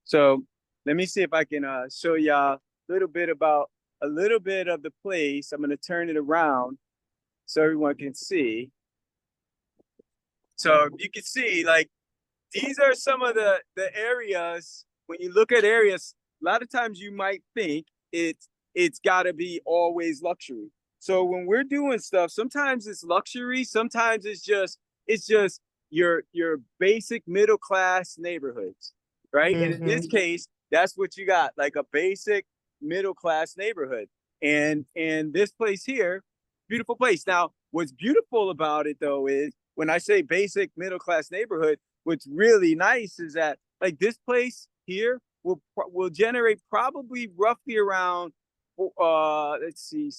So let me see if I can show y'all a little bit of the place. I'm going to turn it around so everyone can see. So you can see, like, these are some of the areas. When you look at areas, a lot of times you might think it's got to be always luxury. So when we're doing stuff, sometimes it's luxury, sometimes it's just your basic middle class neighborhoods, right? And in this case, that's what you got, like a basic middle class neighborhood. And this place here, beautiful place. Now, what's beautiful about it though is when I say basic middle class neighborhood, what's really nice is that like this place here will generate probably roughly around let's see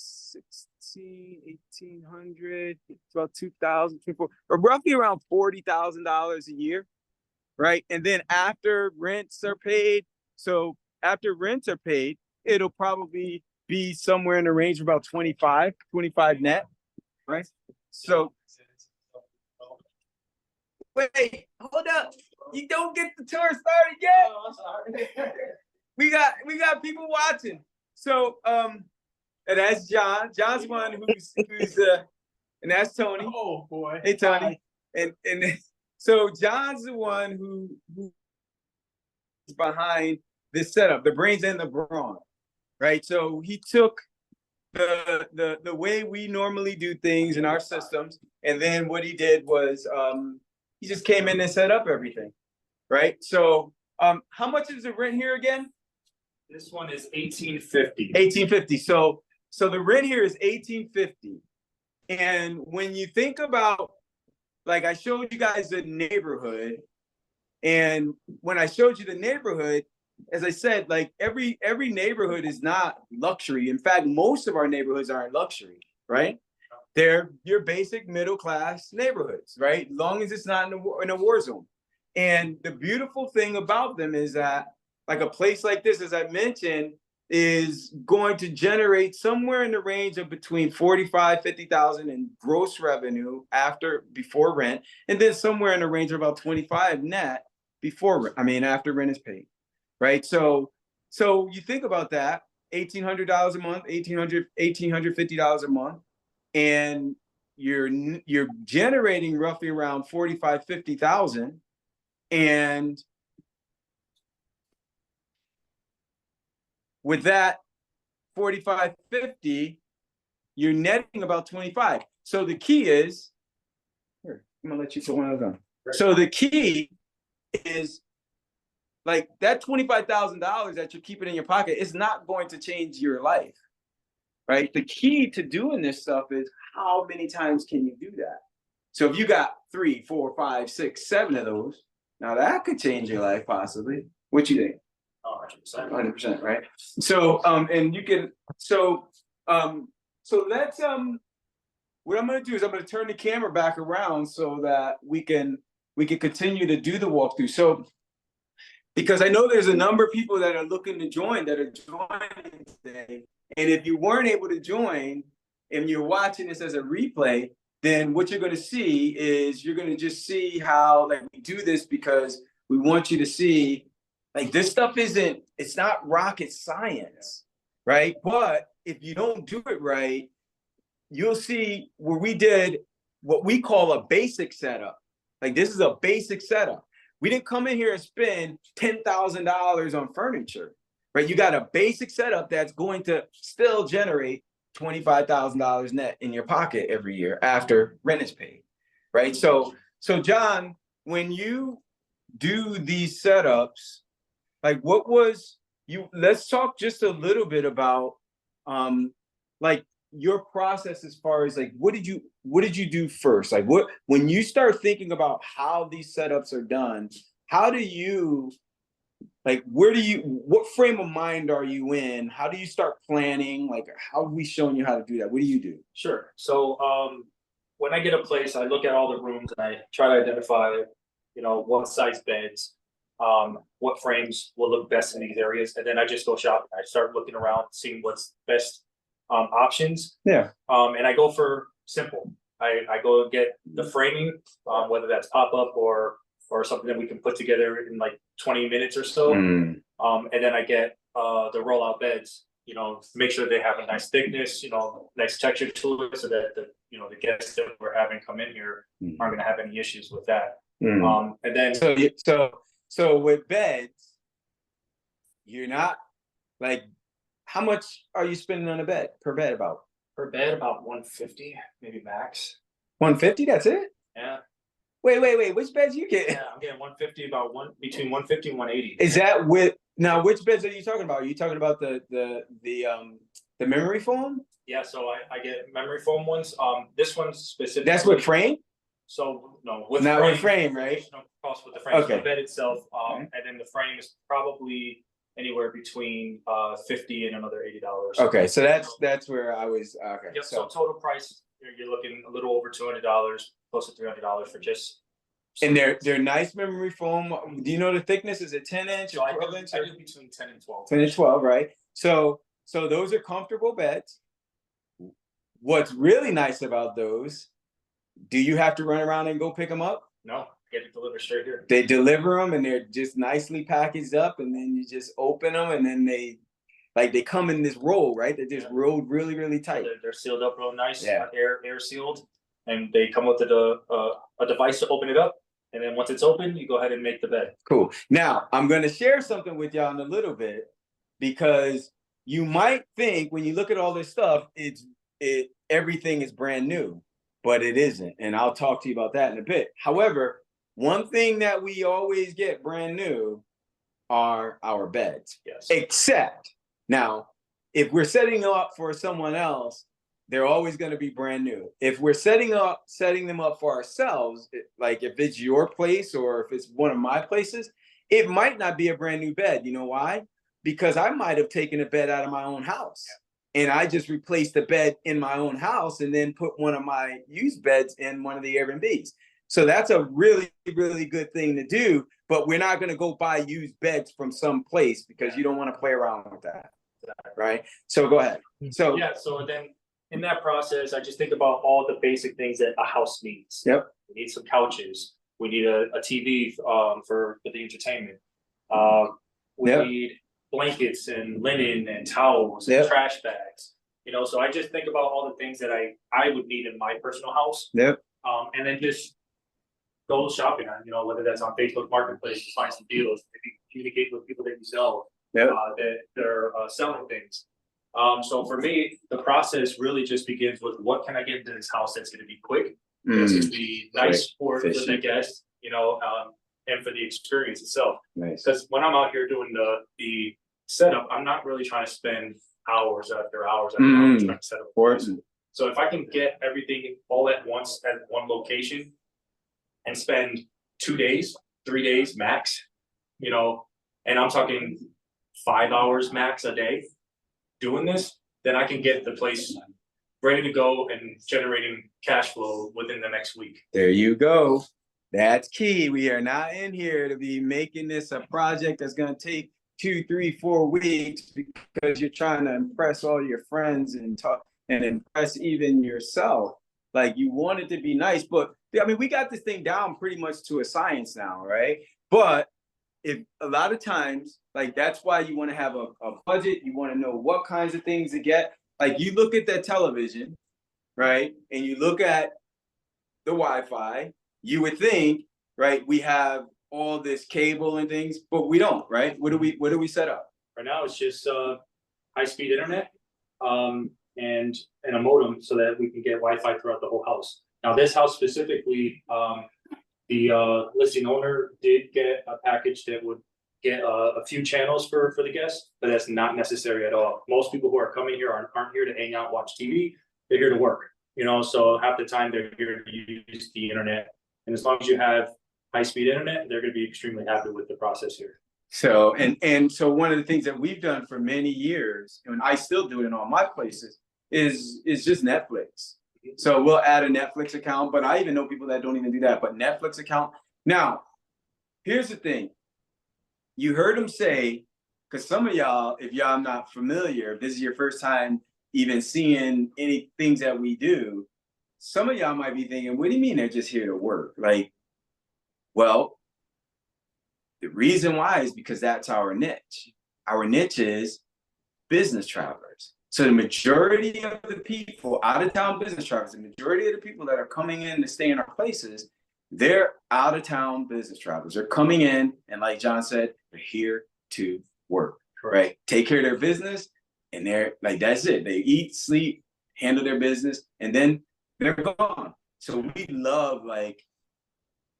1800, it's about 2000, or roughly around $40,000 a year, right? And then after rents are paid, so after rents are paid, it'll probably be somewhere in the range of about 25 net, right? So wait, hold up. You don't get the tour started yet. Oh, I'm sorry. we got people watching. So and that's John. John's one who's and that's Tony. Oh boy. Hey Tony. Hi. And so John's the one who's behind this setup, the brains and the brawn. Right. So he took the way we normally do things in our systems, and then what he did was he just came in and set up everything, right? So how much is the rent here again? This one is 1850. 1850. So the rent here is 1850. And when you think about, like, I showed you guys the neighborhood, and when I showed you the neighborhood, as I said, like every neighborhood is not luxury. In fact, most of our neighborhoods aren't luxury, right? They're your basic middle class neighborhoods, right? As long as it's not in a war zone. And the beautiful thing about them is that, like, a place like this, as I mentioned, is going to generate somewhere in the range of between 45, 50,000 in gross revenue before rent, and then somewhere in the range of about 25 net after rent is paid, right? So you think about that, $1,800 a month, $1,850 a month, and you're generating roughly around 45, 50,000, and with that 45, 50, you're netting about 25. So the key is, here, I'm gonna let you put one of them. So the key is, like, that $25,000 that you're keeping in your pocket is not going to change your life, right? The key to doing this stuff is how many times can you do that? So if you got 3, 4, 5, 6, 7 of those, now that could change your life possibly. What you think? 100%. 100%, right? So and you can so let's what I'm gonna do is I'm gonna turn the camera back around so that we can continue to do the walkthrough. So because I know there's a number of people that are looking to join that are joining today. And if you weren't able to join and you're watching this as a replay, then what you're going to see is you're going to just see how, like, we do this because we want you to see, like, this stuff it's not rocket science, right? But if you don't do it right, you'll see where we did what we call a basic setup. Like, this is a basic setup. We didn't come in here and spend $10,000 on furniture, right? You got a basic setup that's going to still generate $25,000 net in your pocket every year after rent is paid, right? So John, when you do these setups, like, let's talk just a little bit about like your process as far as, like, what did you do first? Like, when you start thinking about how these setups are done, how do you, like, what frame of mind are you in? How do you start planning? Like, how are we showing you how to do that? What do you do? Sure. So when I get a place, I look at all the rooms and I try to identify, what size beds, what frames will look best in these areas, and then I just go shopping. I start looking around, seeing what's best options. Yeah. And I go for simple. I go get the framing, whether that's pop-up or or something that we can put together in like 20 minutes or so. Mm. And then I get the rollout beds, you know, make sure they have a nice thickness, you know, nice texture to it, so that the, you know, the guests that we're having come in here aren't gonna have any issues with that. And then So with beds, you're not like, how much are you spending on a bed per bed? About per bed about 150, maybe max. 150? That's it? Yeah. Wait. Which beds you get? Yeah, I'm getting 150, between 150 and 180. Is that with now? Which beds are you talking about? Are you talking about the memory foam? Yeah, so I get memory foam ones. This one's specific. That's with frame. So no, with not frame, with frame, right? No cost with the frame. Okay. So the bed itself, and then the frame is probably anywhere between $50 and another $80. Okay, so that's where I was. Okay. Yep. So total price, you're looking a little over $200, close to $300 for just. And they're nice memory foam. Do you know the thickness? Is it 10-inch So or I 12-inch? do between 10 and 12. 10 and 12, right? So those are comfortable beds. What's really nice about those, do you have to run around and go pick them up? No, get it delivered straight here. They deliver them and they're just nicely packaged up, and then you just open them, and then they come in this roll, right? They're just rolled really, really tight. They're sealed up real nice, Yeah. air sealed, and they come with a device to open it up. And then once it's open, you go ahead and make the bed. Cool. Now I'm going to share something with y'all in a little bit, because you might think when you look at all this stuff, everything is brand new, but it isn't. And I'll talk to you about that in a bit. However, one thing that we always get brand new are our beds. Yes. Except now, if we're setting up for someone else, they're always going to be brand new. If we're setting them up for ourselves, like if it's your place or if it's one of my places, it might not be a brand new bed. You know why? Because I might have taken a bed out of my own house, and I just replaced the bed in my own house and then put one of my used beds in one of the Airbnbs. So that's a really, really good thing to do, but we're not going to go buy used beds from some place, because you don't want to play around with that. Right? So go ahead. So then in that process, I just think about all the basic things that a house needs. Yep. We need some couches. We need a TV for the entertainment. We need blankets and linen and towels and trash bags. You know, so I just think about all the things that I would need in my personal house. Yep. And then just go shopping on, you know, whether that's on Facebook Marketplace to find some deals, maybe communicate with people that you sell, that they're selling things. So for me, the process really just begins with, what can I get into this house that's going to be quick, that's going to be nice for the guest, you know, and for the experience itself. Nice. Because when I'm out here doing the setup, I'm not really trying to spend hours after hours after hours trying to set up. So if I can get everything all at once at one location and spend 2 days, 3 days max, you know, and I'm talking 5 hours max a day doing this, then I can get the place ready to go and generating cash flow within the next week. There you go. That's key. We are not in here to be making this a project that's going to take 2, 3, 4 weeks because you're trying to impress all your friends and talk and impress even yourself. Like, you want it to be nice, but I mean, we got this thing down pretty much to a science now, right? But if a lot of times, like, that's why you want to have a budget. You want to know what kinds of things to get. Like, you look at that television, right? And you look at the Wi-Fi, you would think, right, we have all this cable and things, but we don't, right? What do we set up? Right now, it's just high-speed internet and a modem so that we can get Wi-Fi throughout the whole house. Now, this house specifically, the listing owner did get a package that would get a few channels for the guests, but that's not necessary at all. Most people who are coming here aren't here to hang out, watch TV. They're here to work, you know, so half the time they're here to use the internet. And as long as you have high-speed internet, they're going to be extremely happy with the process here. So, and so one of the things that we've done for many years, and I still do it in all my places, is just Netflix. So we'll add a Netflix account, but I even know people that don't even do that, but Netflix account. Now, here's the thing. You heard him say, because some of y'all, if y'all not familiar, if this is your first time even seeing any things that we do, some of y'all might be thinking, what do you mean they're just here to work? Like, well, Reason why is because that's our niche. Our niche is business travelers. So the majority of the people, out of town business travelers, the majority of the people that are coming in to stay in our places, they're out of town business travelers. They're coming in, and like John said, they're here to work, right? Take care of their business, and they're like, that's it. They eat, sleep, handle their business, and then they're gone. So we love like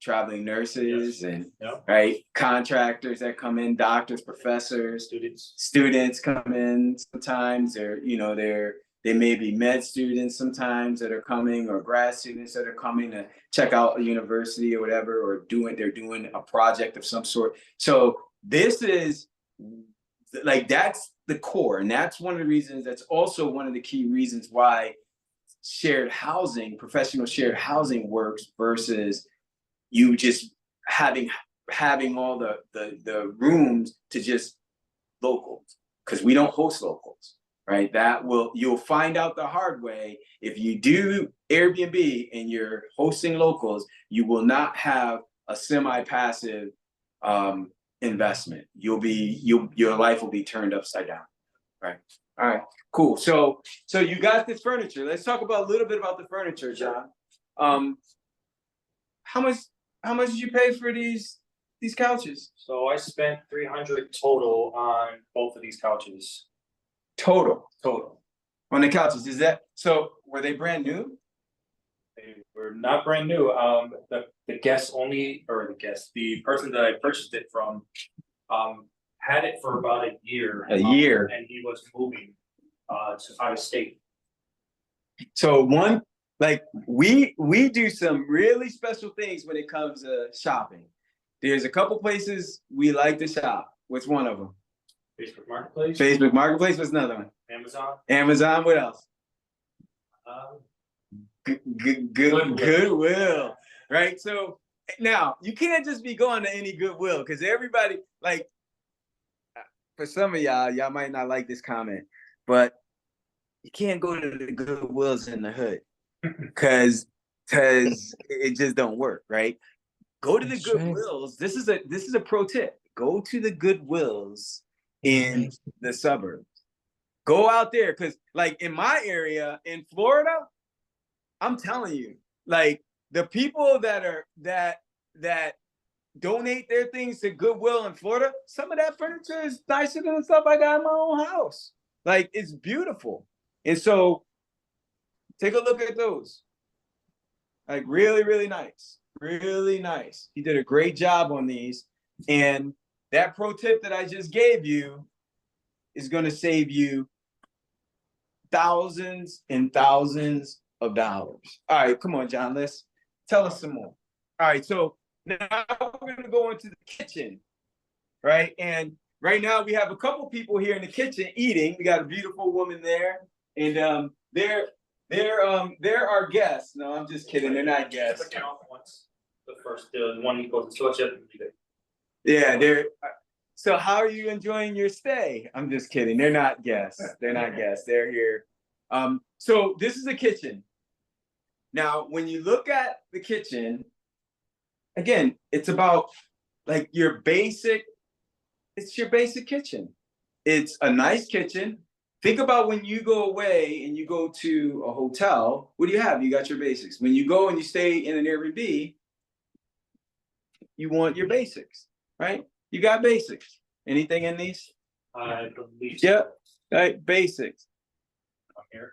traveling nurses and right contractors that come in, doctors, professors, students come in sometimes. They may be med students sometimes that are coming, or grad students that are coming to check out a university or whatever, or they're doing a project of some sort. So this is like, that's the core, and that's one of the reasons. That's also one of the key reasons why shared housing, professional shared housing works versus you just having all the rooms to just locals, because we don't host locals, right? You'll find out the hard way. If you do Airbnb and you're hosting locals, you will not have a semi-passive investment. Your life will be turned upside down, right? All right, cool. So you got this furniture. Let's talk about a little bit about the furniture, John. How much did you pay for these couches? So I spent $300 total on both of these couches. Total on the couches. Is that so? Were they brand new? They were not brand new. The the person that I purchased it from, had it for about a year. A year, and he was moving to out of state. So we do some really special things when it comes to shopping. There's a couple places we like to shop. What's one of them? Facebook Marketplace. Facebook Marketplace. What's another one? Amazon. Amazon. What else? Goodwill. Right. So now you can't just be going to any Goodwill, because everybody, like, for some of y'all might not like this comment, but you can't go to the Goodwills in the hood, because it just don't work, right? Go to the Goodwills. This is a pro tip. Go to the Goodwills in the suburbs. Go out there, because like in my area in Florida, I'm telling you, like, the people that donate their things to Goodwill in Florida, some of that furniture is nicer than the stuff I got in my own house. Like, it's beautiful. And so take a look at those. Like, really, really nice. Really nice. He did a great job on these. And that pro tip that I just gave you is going to save you thousands and thousands of dollars. All right, come on, John. Let's tell us some more. All right, so now we're going to go into the kitchen, right? And right now we have a couple people here in the kitchen eating. We got a beautiful woman there, and they're our guests. No, I'm just kidding. They're not guests. The one he goes to. Yeah, they're. So how are you enjoying your stay? I'm just kidding. They're not guests. They're not guests. They're here. So this is a kitchen. Now, when you look at the kitchen, again, it's about like it's your basic kitchen. It's a nice kitchen. Think about when you go away and you go to a hotel, what do you have? You got your basics. When you go and you stay in an Airbnb, you want your basics, right? You got basics. Anything in these? I believe so. Yep, right, basics. Here.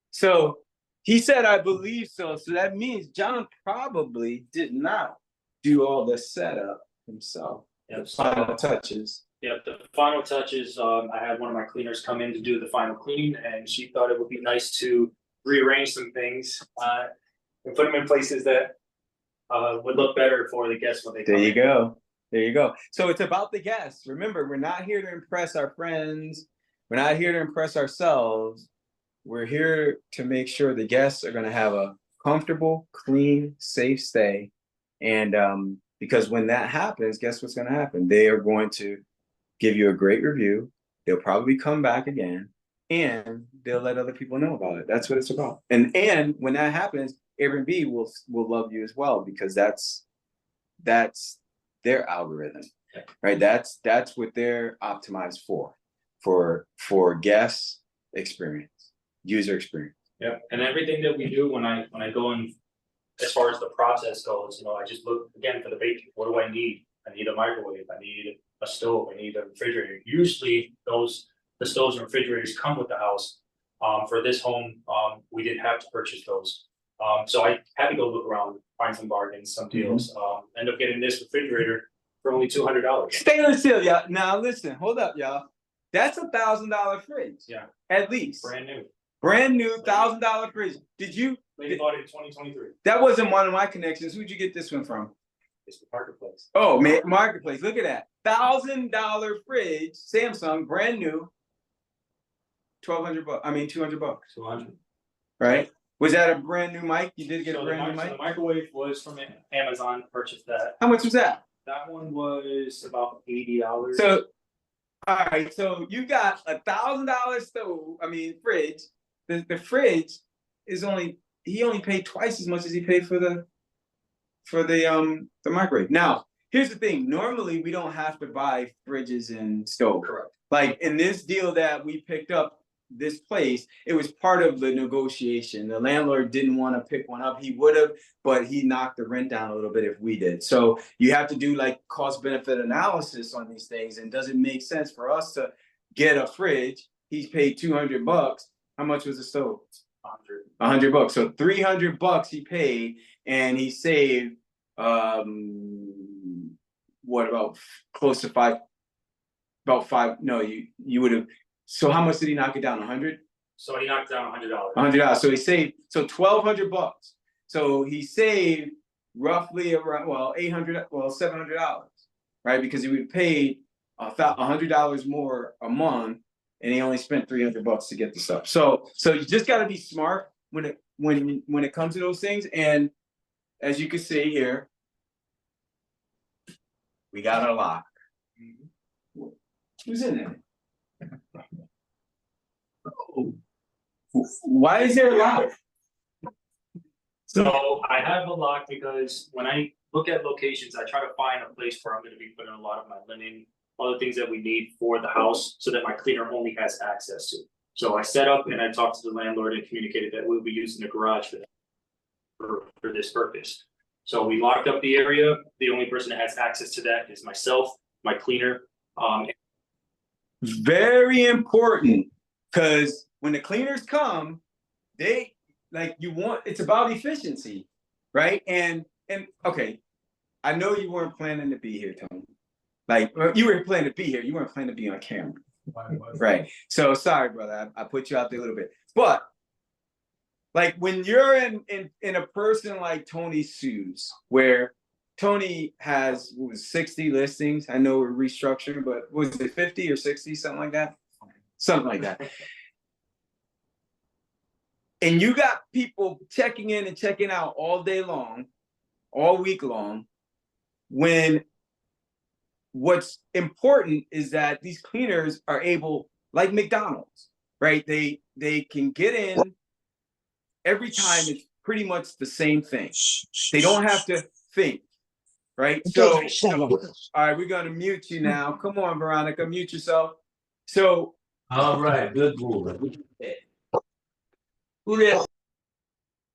So he said, I believe so. So that means John probably did not do all the setup himself. Yep. The final touches. Yep, the final touches, I had one of my cleaners come in to do the final cleaning, and she thought it would be nice to rearrange some things and put them in places that would look better for the guests when they come in. There you go. So it's about the guests. Remember, we're not here to impress our friends. We're not here to impress ourselves. We're here to make sure the guests are going to have a comfortable, clean, safe stay. And because when that happens, guess what's going to happen? They are going to give you a great review. They'll probably come back again, and they'll let other people know about it. That's what it's about. And when that happens, Airbnb will love you as well, because that's their algorithm, right? That's what they're optimized for guest experience, user experience. Yeah, and everything that we do when I go in, as far as the process goes, you know, I just look again for the basics. What do I need? I need a microwave. I need a stove. I need a refrigerator. Usually, the stoves and refrigerators come with the house. For this home, we didn't have to purchase those. So I had to go look around, find some bargains, some deals. End up getting this refrigerator for only $200. Stainless steel, y'all. Now listen, hold up, y'all. That's $1,000 fridge. Yeah, at least. brand new $1,000 fridge. Did you? They bought it in 2023. That wasn't one of my connections. Who'd you get this one from? It's the marketplace. Oh man, marketplace. Look at that. $1,000 fridge, Samsung, brand new. 1,200 bucks. I mean, $200. 200. Right? Was that a brand new mic? You did get a brand new mic? The microwave was from Amazon. Purchased that. How much was that? That one was about $80. So, all right. So you got $1,000 stove. I mean, fridge. The fridge is he only paid twice as much as he paid for the microwave. Now, here's the thing. Normally, we don't have to buy fridges and stoves. Correct. Like in this deal that we picked up, this place, it was part of the negotiation. The landlord didn't want to pick one up. He would have, but he knocked the rent down a little bit if we did. So you have to do like cost benefit analysis on these things. And does it make sense for us to get a fridge? He's paid $200. How much was the stove? 100 bucks. So $300 he paid, and he saved what about close to five? About five? No, you would have. So how much did he knock it down? 100? So he knocked down $100. $100. So he saved $1,200. So he saved roughly around $700, right? Because he would pay $100 more a month, and he only spent $300 to get the stuff. So you just got to be smart when it comes to those things. And as you can see here, we got a lock. Who's in there? Why is there a lock? So I have a lock because when I look at locations, I try to find a place where I'm going to be putting a lot of my linen, all the things that we need for the house, so that my cleaner only has access to. So I set up and I talked to the landlord and communicated that we'll be using the garage for this purpose. So we locked up the area. The only person that has access to that is myself, my cleaner. Very important, because when the cleaners come, it's about efficiency, right? And okay, I know you weren't planning to be here, Tony. Like, you were planning to be here, you weren't planning to be on camera. Right. So sorry, brother. I put you out there a little bit. But like when you're in a person like Tony's shoes, where Tony has 60 listings. I know we're restructuring, but was it 50 or 60, something like that? Something like that. And you got people checking in and checking out all day long, all week long, when what's important is that these cleaners are able, like McDonald's, right? They can get in every time. It's pretty much the same thing. They don't have to think. Right. So, all right, we're going to mute you now. Come on, Veronica, mute yourself. So, all right, good rule.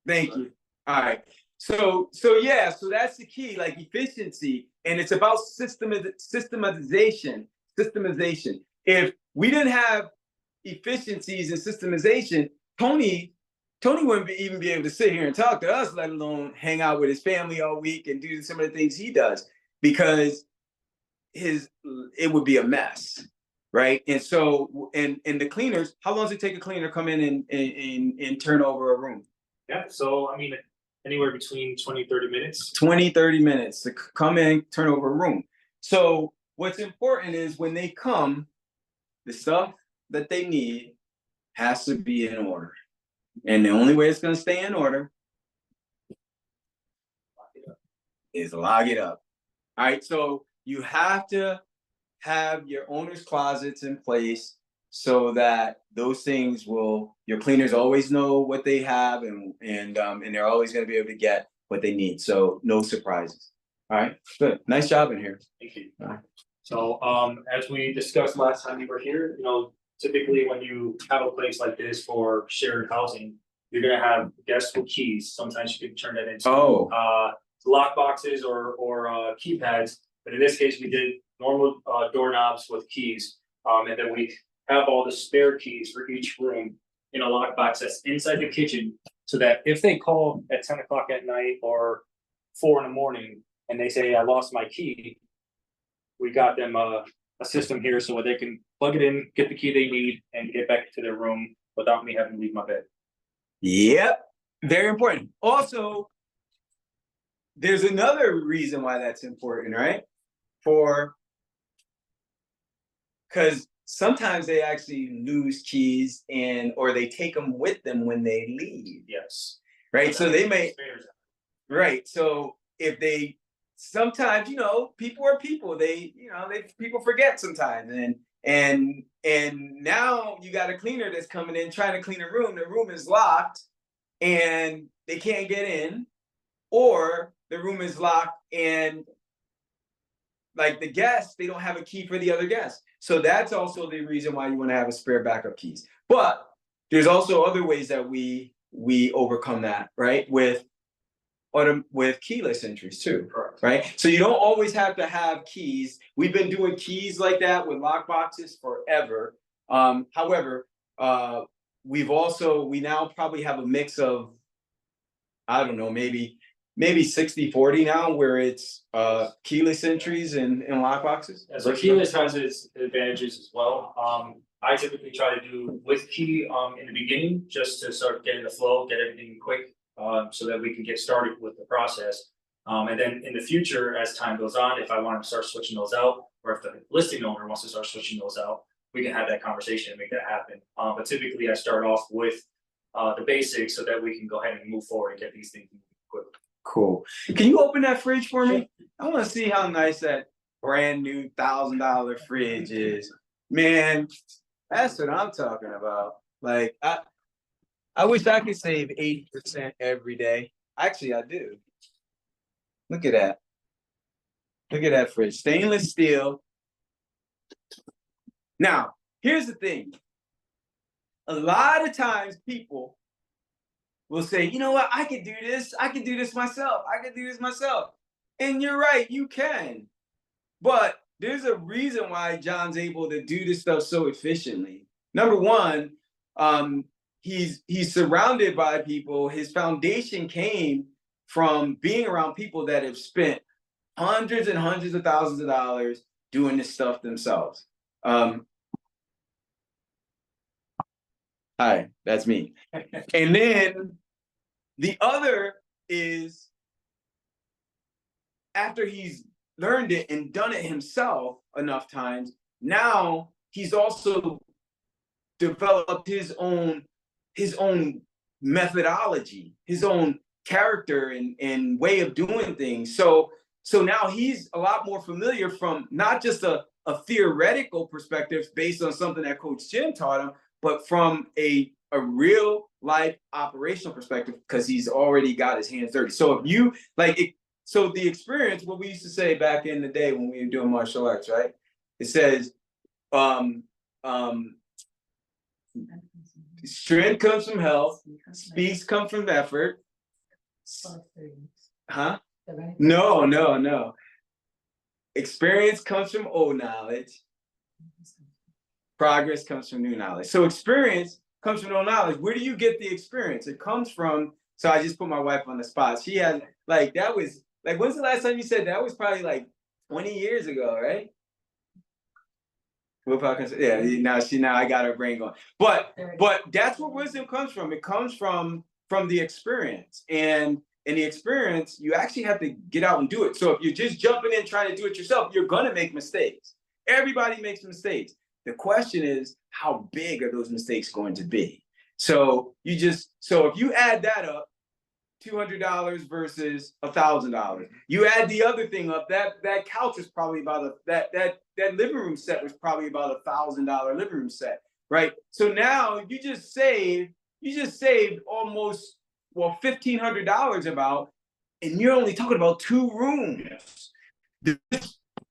Thank you. All right. So yeah, so that's the key, like efficiency, and it's about systemization. If we didn't have efficiencies and systemization, Tony wouldn't even be able to sit here and talk to us, let alone hang out with his family all week and do some of the things he does, because it would be a mess, right? And so, and the cleaners, how long does it take a cleaner to come in and turn over a room? Yeah, so I mean, anywhere between 20-30 minutes. 20-30 minutes to come in, turn over a room. So what's important is when they come, the stuff that they need has to be in order. And the only way it's going to stay in order is lock it up. All right. So you have to have your owner's closets in place so that those things your cleaners always know what they have, and they're always going to be able to get what they need. So no surprises. All right, good. Nice job in here. Thank you. Alright. So, as we discussed last time you were here, typically when you have a place like this for shared housing, you're gonna have guests with keys. Sometimes you can turn that into lock boxes or keypads. But in this case, we did normal doorknobs with keys. And then we have all the spare keys for each room in a lockbox that's inside the kitchen, so that if they call at 10 o'clock at night or 4 in the morning and they say, I lost my key, we got them a system here so they can plug it in, get the key they need, and get back to their room without me having to leave my bed. Yep, very important. Also, there's another reason why that's important, right? Because sometimes they actually lose keys or they take them with them when they leave. Yes. Right. So they may. Right. So if they sometimes, people are people. People forget sometimes, and now you got a cleaner that's coming in trying to clean a room. The room is locked, and they can't get in, or the room is locked and like the guests, they don't have a key for the other guests. So that's also the reason why you want to have a spare backup keys. But there's also other ways that we overcome that, right? With keyless entries too, Correct. right? So you don't always have to have keys. We've been doing keys like that with lock boxes forever. However, we now probably have a mix of, I don't know, maybe 60-40 now, where it's keyless entries and lock boxes. Yeah, so keyless has its advantages as well. I typically try to do with key in the beginning, just to start getting the flow, get everything quick, so that we can get started with the process. And then in the future, as time goes on, if I want to start switching those out, or if the listing owner wants to start switching those out, we can have that conversation and make that happen. But typically I start off with the basics so that we can go ahead and move forward and get these things quickly. Cool. Can you open that fridge for me? I want to see how nice that brand new $1,000 fridge is. Man, that's what I'm talking about. Like, I wish I could save 80% every day. Actually, I do. Look at that. Look at that fridge. Stainless steel. Now, here's the thing. A lot of times people will say, you know what, I could do this. I can do this myself. I can do this myself. And you're right, you can. But there's a reason why John's able to do this stuff so efficiently. Number one, he's surrounded by people. His foundation came from being around people that have spent hundreds and hundreds of thousands of dollars doing this stuff themselves. Hi, that's me. And then the other is, after he's learned it and done it himself enough times, now he's also developed his own methodology, his own character and way of doing things. So now he's a lot more familiar from not just a theoretical perspective based on something that Coach Jim taught him, but from a real life operational perspective, because he's already got his hands dirty. So if you so the experience, what we used to say back in the day when we were doing martial arts, right? It says, strength comes from health, speed comes from effort. Huh? No. Experience comes from old knowledge. Progress comes from new knowledge. So experience comes from old knowledge. Where do you get the experience? It comes from, so I just put my wife on the spot. She had, that was, when's the last time you said that? Was probably 20 years ago, right? Yeah, now I got her brain going. But that's where wisdom comes from. It comes from the experience. And in the experience, you actually have to get out and do it. So if you're just jumping in trying to do it yourself, you're gonna make mistakes. Everybody makes mistakes. The question is, how big are those mistakes going to be? So if you add that up, $200 versus $1,000. You add the other thing up, that couch is probably about that living room set was probably about $1,000 living room set, right? So now you just saved almost $1,500 about and you're only talking about 2 rooms.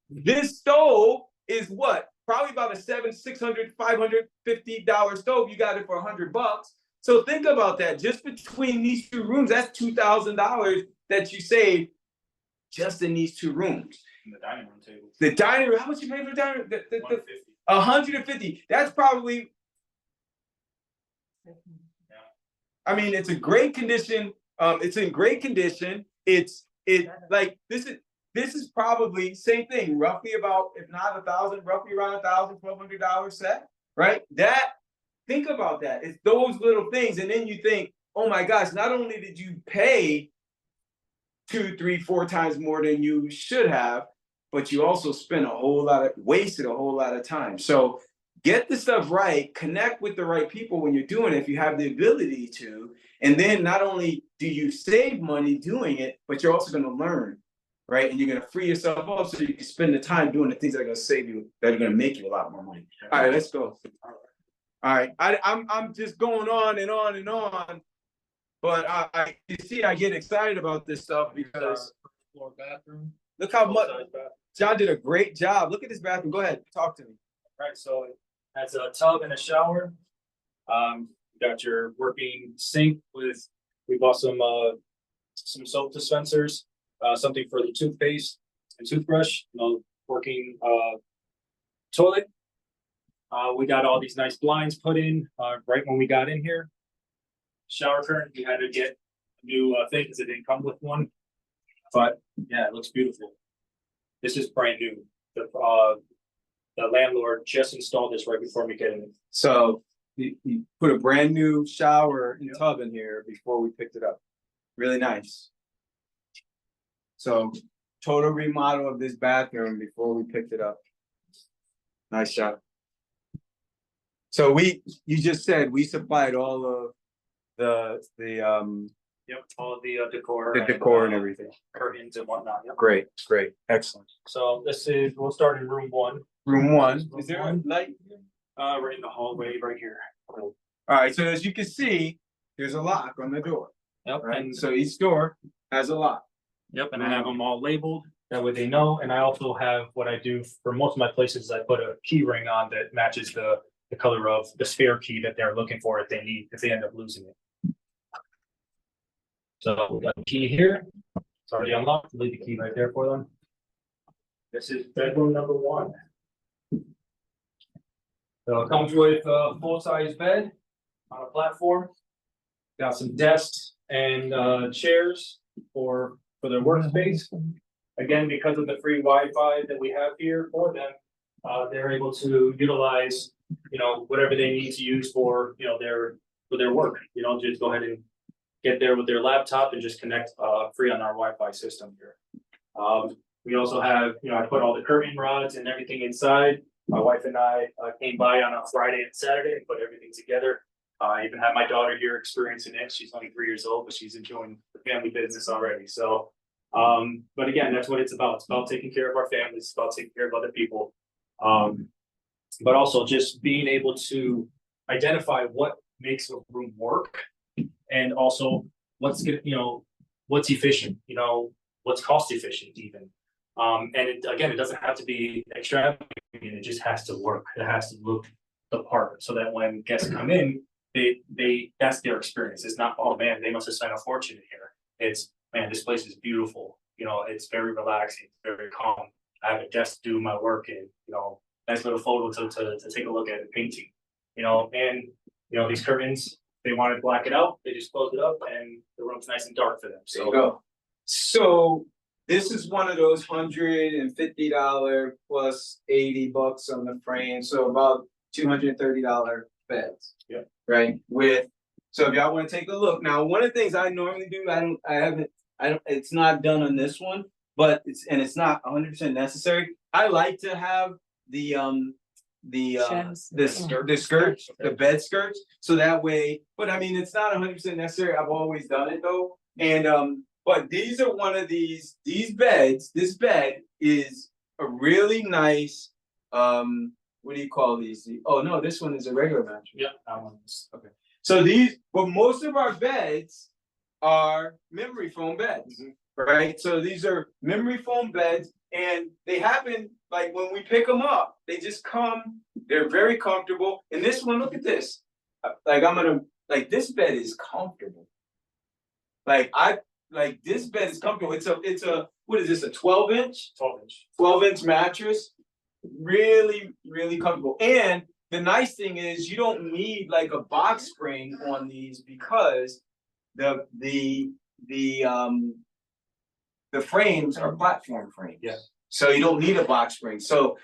This stove is what? Probably about a $550 stove. You got it for $100. So think about that. Just between these 2 rooms, that's $2,000 that you save just in these 2 rooms. And the dining room table. The dining room, how much you pay for the dining room? 150. 150. That's probably. I mean, it's a great condition. It's in great condition. Like this is probably same thing, roughly about, if not roughly around $1,200 set, right? Think about that. It's those little things, and then you think, oh my gosh, not only did you pay 2, 3, 4 times more than you should have, but you also wasted a whole lot of time. So get the stuff right, connect with the right people when you're doing it, if you have the ability to, and then not only do you save money doing it, but you're also going to learn, right? And you're going to free yourself up so you can spend the time doing the things that are going to save you, that are going to make you a lot more money. All right, let's go. All right, I'm just going on and on and on, but you see, I get excited about this stuff because Floor bathroom. look how much John did a great job. Look at this bathroom. Go ahead, talk to me. Right, so it has a tub and a shower. You got your working sink we bought some soap dispensers, something for the toothpaste and toothbrush, working toilet. We got all these nice blinds put in right when we got in here. Shower curtain, we had to get a new thing because it didn't come with one. But yeah, it looks beautiful. This is brand new. The landlord just installed this right before me getting it. So he put a brand new shower and tub in here before we picked it up. Really nice. So total remodel of this bathroom before we picked it up. Nice job. So you just said we supplied all of the Yep, all the decor. The decor and everything. Curtains and whatnot. Yep. Great, excellent. So we'll start in room 1. Room 1. Is there a light here? Right in the hallway right here. All right, so as you can see, there's a lock on the door. Yep, Right, and so each door has a lock. yep, and I have them all labeled, that way they know, and I also have what I do for most of my places, I put a key ring on that matches the color of the spare key that they're looking for if they end up losing it. So we got the key here, it's already unlocked, leave the key right there for them. This is bedroom number 1. So it comes with a full-size bed on a platform. Got some desks and chairs for their workspace. Again, because of the free Wi-Fi that we have here for them, they're able to utilize, whatever they need to use for, their work. Just go ahead and get there with their laptop and just connect free on our Wi-Fi system here. We also have, I put all the curtain rods and everything inside. My wife and I came by on a Friday and Saturday and put everything together. I even have my daughter here experiencing it. She's only 3 years old, but she's enjoying the family business already. So, but again, that's what it's about. It's about taking care of our families. It's about taking care of other people. But also just being able to identify what makes a room work, and also what's good, what's efficient, what's cost efficient even. And it doesn't have to be extravagant. It just has to work. It has to look the part, so that when guests come in, that's their experience. It's not, oh man, they must have spent a fortune here. It's, man, this place is beautiful. It's very relaxing, very calm. I have a desk to do my work in, nice little photo to take a look at the painting, and these curtains, they want to black it out, they just close it up and the room's nice and dark for them. So There you go. So this is one of those $150 plus $80 on the frame, so about $230 beds. Yeah. Right. So if y'all want to take a look now, one of the things I normally do, it's not done on this one, but it's not 100% necessary. I like to have the skirts, the bed skirts, so that way. But I mean, it's not 100% necessary. I've always done it though, and but these are one of these beds. This bed is a really nice. What do you call these? Oh no, this one is a regular mattress. yeah, that one's Okay. So but most of our beds are memory foam beds. right? So these are memory foam beds, and they happen like when we pick them up, they just come, they're very comfortable. And this one, look at this. Like this bed is comfortable. Like this bed is comfortable. It's a what is this, a 12-inch? 12-inch. 12-inch mattress. Really, really comfortable. And the nice thing is you don't need like a box spring on these because the frames are platform frames. Yeah. So you don't need a box spring. So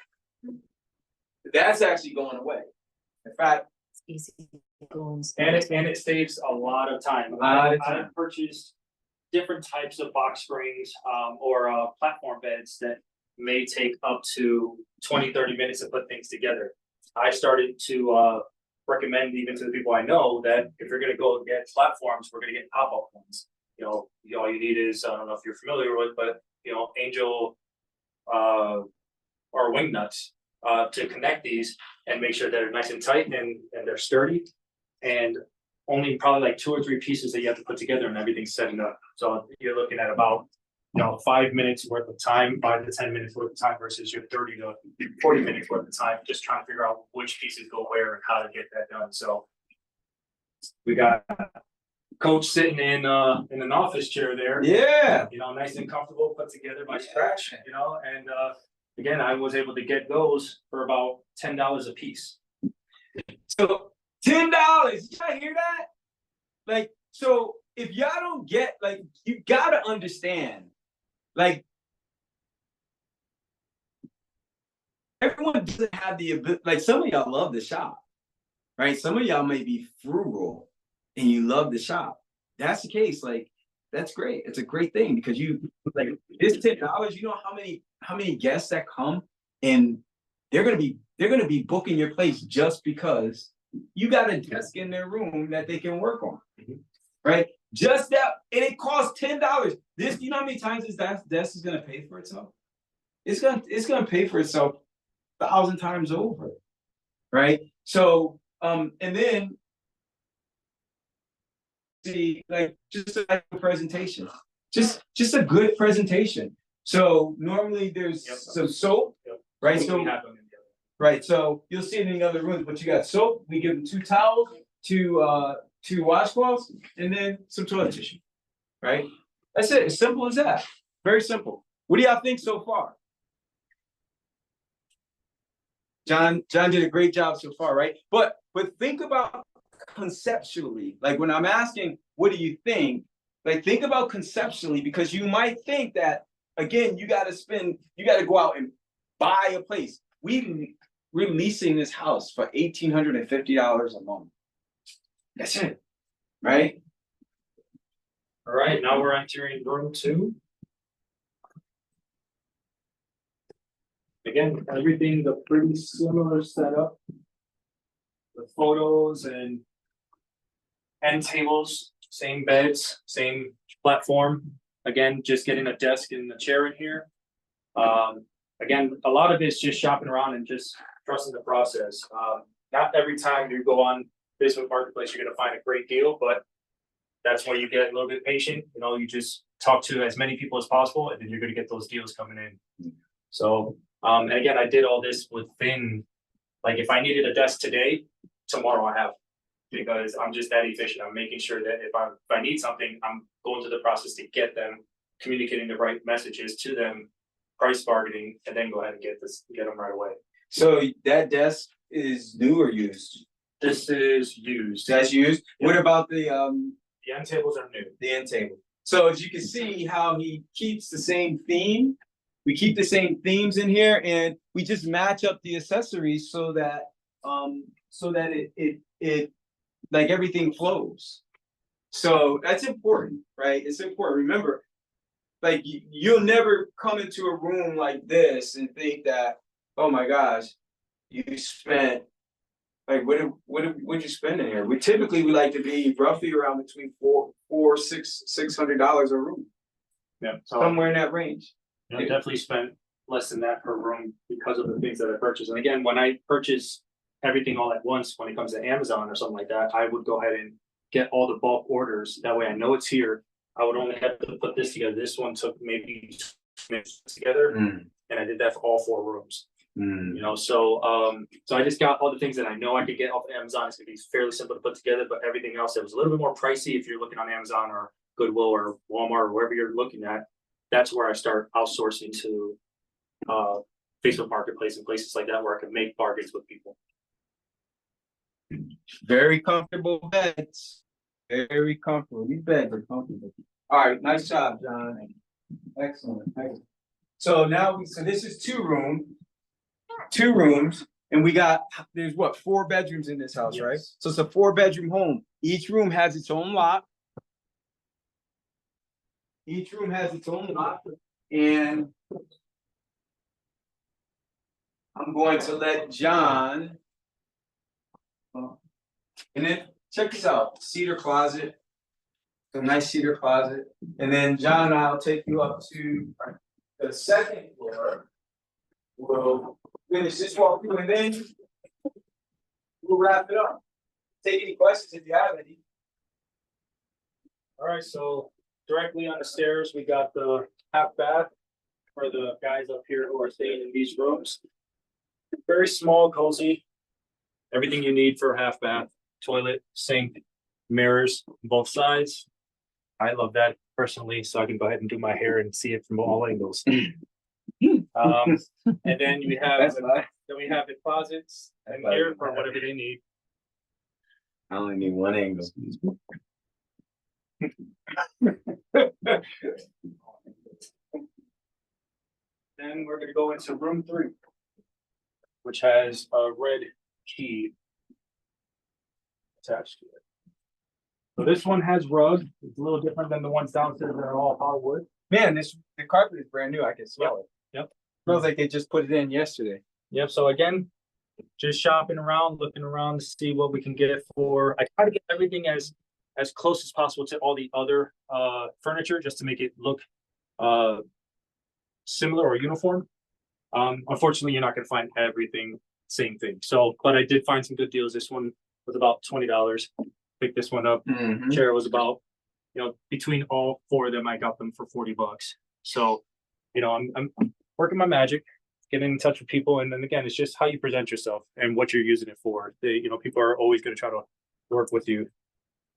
that's actually going away. In fact, Easy going. And it saves a lot of time. I've purchased different types of box springs, or platform beds that may take up to 20-30 minutes to put things together. I started to recommend even to the people I know that if you're gonna go get platforms, we're gonna get pop-up ones. All you need is, I don't know if you're familiar with, but angel or wing nuts to connect these and make sure they're nice and tight and they're sturdy. And only probably like 2 or 3 pieces that you have to put together and everything's setting up. So you're looking at about 5 minutes worth of time, 5 to 10 minutes worth of time versus your 30 to 40 minutes worth of time, just trying to figure out which pieces go where and how to get that done. So we got Coach sitting in an office chair there. yeah. Nice and comfortable, put together by scratch, and again, I was able to get those for about $10 a piece. So $10. Y'all hear that? Like, so if y'all don't get, like, you gotta understand, like, everyone doesn't have the ability. Like, some of y'all love the shop, right? Some of y'all may be frugal and you love the shop. That's the case. Like, that's great. It's a great thing because you like this $10. You know how many guests that come and they're gonna be booking your place just because you got a desk in their room that they can work on, right? Just that, and it costs $10. This, you know how many times this desk is gonna pay for itself? It's gonna pay for itself 1,000 times over, right? So, and then see, like, just a presentation, just a good presentation. So normally there's some soap, right? So right, so you'll see it in the other rooms, but you got soap. We give them 2 towels, 2 washcloths, and then some toilet tissue, right? That's it. As simple as that. Very simple. What do y'all think so far? John did a great job so far, right? But think about conceptually, like when I'm asking, what do you think? Like, think about conceptually, because you might think that, again, you got to go out and buy a place. We're leasing this house for $1,850 a month. That's it, right? All right, now we're entering room 2. Again, everything's a pretty similar setup. The photos and end tables, same beds, same platform. Again, just getting a desk and a chair in here. Again, a lot of it's just shopping around and just trusting the process. Not every time you go on Facebook Marketplace, you're gonna find a great deal, but that's where you get a little bit patient. You just talk to as many people as possible, and then you're gonna get those deals coming in. So, and again, I did all this within, like, if I needed a desk today, tomorrow I have, because I'm just that efficient. I'm making sure that if I need something, I'm going through the process to get them, communicating the right messages to them, price bargaining, and then go ahead and get them right away. So that desk is new or used? This is used. That's used. Yeah. What about the end tables are new. The end table. So as you can see how he keeps the same theme. We keep the same themes in here, and we just match up the accessories so that it like everything flows. So that's important, right? It's important. Remember, like, you'll never come into a room like this and think that, oh my gosh, you spent, like, what'd you spend in here? We like to be roughly around between $600 a room. Yeah, so somewhere in that range. I definitely spent less than that per room because of the things that I purchased. And again, when I purchase everything all at once, when it comes to Amazon or something like that, I would go ahead and get all the bulk orders. That way I know it's here. I would only have to put this together. This one took maybe 2 minutes together, and I did that for all 4 rooms. You know, so I just got all the things that I know I could get off Amazon. It's gonna be fairly simple to put together, but everything else that was a little bit more pricey, if you're looking on Amazon or Goodwill or Walmart or wherever you're looking at, that's where I start outsourcing to Facebook Marketplace and places like that where I can make bargains with people. Very comfortable beds. Very comfortable. These beds are comfortable. All right, nice job, John. Excellent. Excellent. So now, so this is 2 rooms, and we got, there's what, 4 bedrooms in this house, right? Yes. So it's a 4-bedroom home. Each room has its own lock. And I'm going to let John. And then check this out, cedar closet. A nice cedar closet. And then John and I'll take you up to the 2nd floor. We'll finish this walkthrough and then we'll wrap it up. Take any questions if you have any. All right, so directly on the stairs, we got the half bath for the guys up here who are staying in these rooms. Very small, cozy. Everything you need for a half bath, toilet, sink, mirrors on both sides. I love that personally, so I can go ahead and do my hair and see it from all angles. And then we have the closets in here for whatever they need. I only need one angle. Then we're gonna go into room 3, which has a red key attached to it. So this one has rug. It's a little different than the ones downstairs that are all hardwood. Man, the carpet is brand new. I can smell it. Yep. Smells like they just put it in yesterday. Yep. So again, just shopping around, looking around to see what we can get for. I try to get everything as close as possible to all the other furniture, just to make it look similar or uniform. Unfortunately, you're not going to find everything same thing. So, but I did find some good deals. This one was about $20. Picked this one up. Chair was about, between all 4 of them, I got them for $40. So, I'm working my magic, getting in touch with people, and then again, it's just how you present yourself and what you're using it for. People are always going to try to work with you,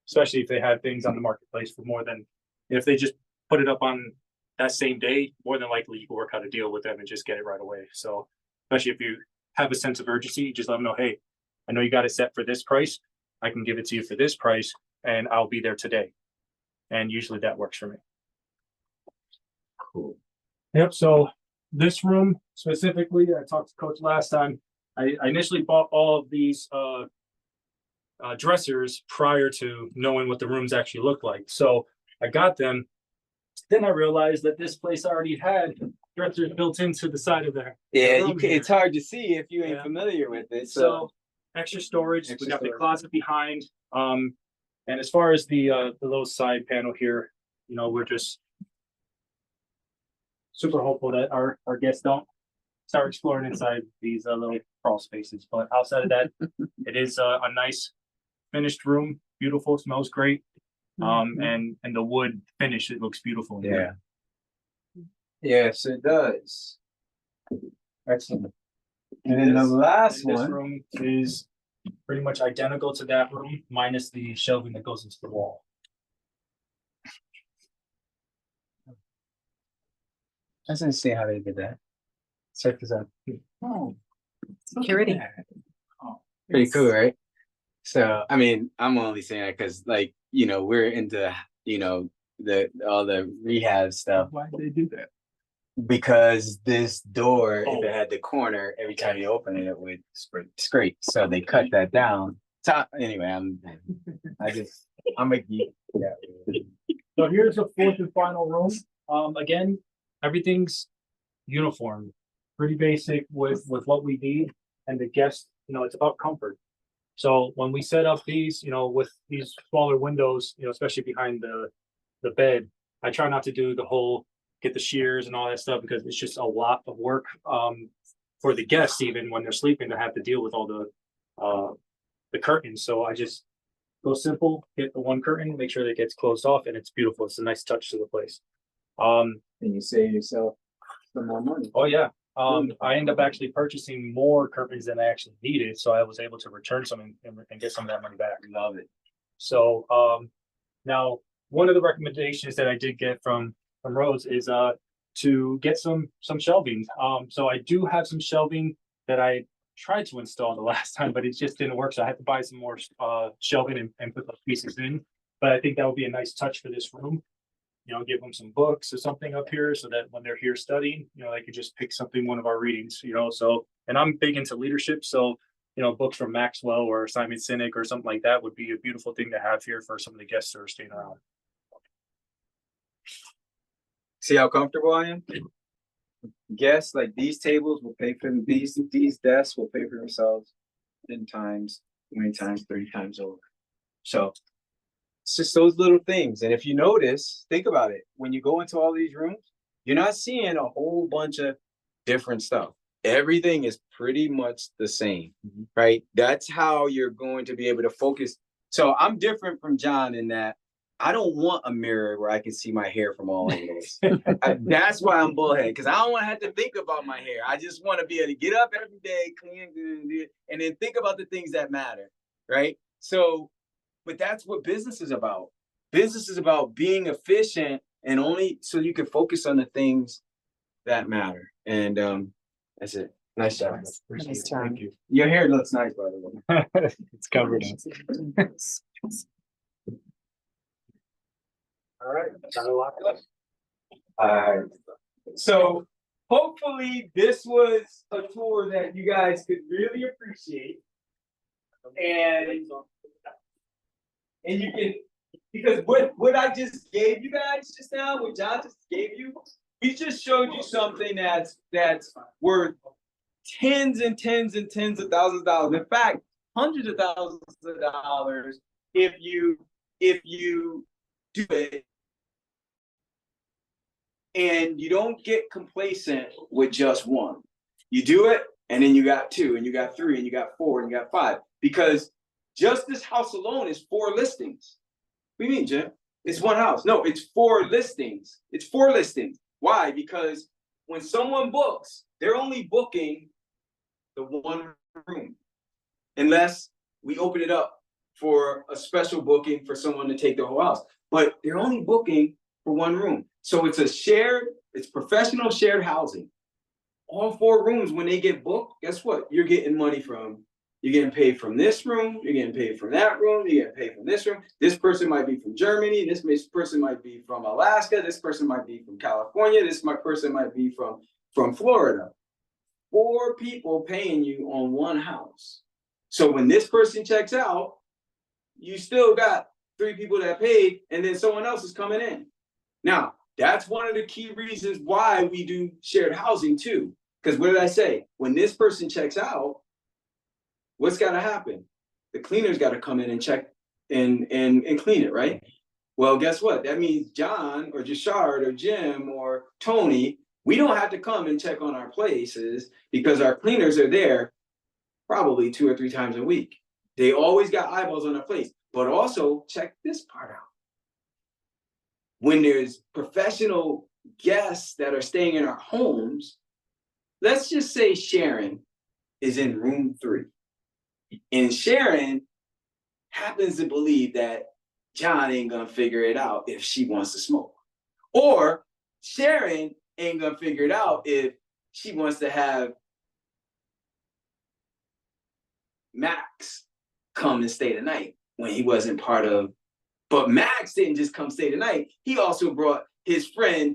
especially if they have things on the marketplace for more than, if they just put it up on that same day, more than likely you can work out a deal with them and just get it right away. So, especially if you have a sense of urgency, just let them know, hey, I know you got it set for this price. I can give it to you for this price, and I'll be there today. And usually that works for me. Cool. Yep. So this room specifically, I talked to Coach last time. I initially bought all of these dressers prior to knowing what the rooms actually look like. So I got them. Then I realized that this place already had dressers built into the side of there. Yeah, it's hard to see if you ain't familiar with it. So extra storage. We got the closet behind. And as far as the little side panel here, we're just super hopeful that our guests don't start exploring inside these little crawl spaces. But outside of that, it is a nice finished room. Beautiful, smells great. And the wood finish, it looks beautiful. Yeah. Yes, it does. Excellent. And then the last this one. room is pretty much identical to that room, minus the shelving that goes into the wall. I didn't see how they did that. Check this out. Oh, security. Pretty cool, right? So, I mean, I'm only saying that because, we're into, all the rehab stuff. Why did they do that? Because this door, if it had the corner, every time you open it, it would scrape. So they cut that down. Anyway, I'm a geek. Yeah. So here's the 4th and final room. Again, everything's uniform, pretty basic with what we need, and the guests, it's about comfort. So when we set up these, with these smaller windows, especially behind the bed, I try not to do the whole get the shears and all that stuff, because it's just a lot of work for the guests, even when they're sleeping, to have to deal with all the curtains. So I just go simple, hit the one curtain, make sure that it gets closed off, and it's beautiful. It's a nice touch to the place. And you save yourself some more money. Oh yeah. I ended up actually purchasing more curtains than I actually needed, so I was able to return some and get some of that money back. Love it. So now one of the recommendations that I did get from Rose is to get some shelving. So I do have some shelving that I tried to install the last time, but it just didn't work. So I had to buy some more shelving and put those pieces in. But I think that would be a nice touch for this room. You know, give them some books or something up here so that when they're here studying, you know, they could just pick something, one of our readings, you know. So, and I'm big into leadership. So, you know, books from Maxwell or Simon Sinek or something like that would be a beautiful thing to have here for some of the guests that are staying around. See how comfortable I am? Guests, like these tables will pay for these desks will pay for themselves 10 times, 20 times, 30 times over. So it's just those little things. And if you notice, think about it. When you go into all these rooms, you're not seeing a whole bunch of different stuff. Everything is pretty much the same, right? That's how you're going to be able to focus. So I'm different from John in that I don't want a mirror where I can see my hair from all angles. That's why I'm bullhead, because I don't want to have to think about my hair. I just want to be able to get up every day, clean, and then think about the things that matter, right? So, but that's what business is about. Business is about being efficient and only so you can focus on the things that matter. And that's it. Nice job. Nice job. Thank you. Your hair looks nice, by the way. It's covered. All right. All right. So hopefully this was a tour that you guys could really appreciate. And you can, because what I just gave you guys just now, what John just gave you, we just showed you something that's worth tens and tens and tens of thousands of dollars. In fact, hundreds of thousands of dollars if you do it. And you don't get complacent with just one. You do it, and then you got two, and you got three, and you got four, and you got five. Because just this house alone is 4 listings. What do you mean, Jim? It's one house. No, it's 4 listings. It's 4 listings. Why? Because when someone books, they're only booking the one room. Unless we open it up for a special booking for someone to take the whole house. But they're only booking for one room. So it's it's professional shared housing. All 4 rooms, when they get booked, guess what? You're getting paid from this room, you're getting paid from that room, you're getting paid from this room. This person might be from Germany, this person might be from Alaska, this person might be from California, person might be from Florida. 4 people paying you on one house. So when this person checks out, you still got 3 people that paid, and then someone else is coming in. Now, that's one of the key reasons why we do shared housing too. Because what did I say? When this person checks out, what's got to happen? The cleaner's got to come in and check and clean it, right? Well, guess what? That means John or Jashard or Jim or Tony, we don't have to come and check on our places because our cleaners are there probably 2 or 3 times a week. They always got eyeballs on their place. But also check this part out. When there's professional guests that are staying in our homes, let's just say Sharon is in room 3. And Sharon happens to believe that John ain't gonna figure it out if she wants to smoke. Or Sharon ain't gonna figure it out if she wants to have Max come and stay the night when he wasn't part of. But Max didn't just come stay the night. He also brought his friend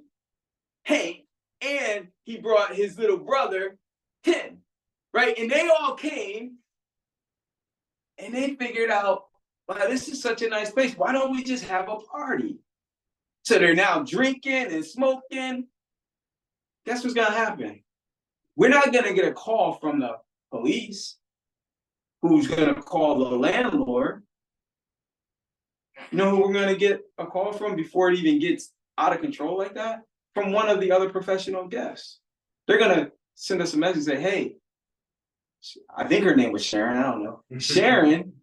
Hank, and he brought his little brother Tim, right? And they all came, and they figured out, wow, this is such a nice place. Why don't we just have a party? So they're now drinking and smoking. Guess what's gonna happen? We're not gonna get a call from the police, who's gonna call the landlord. You know who we're gonna get a call from before it even gets out of control like that? From one of the other professional guests. They're gonna send us a message and say, hey, I think her name was Sharon, I don't know. Sharon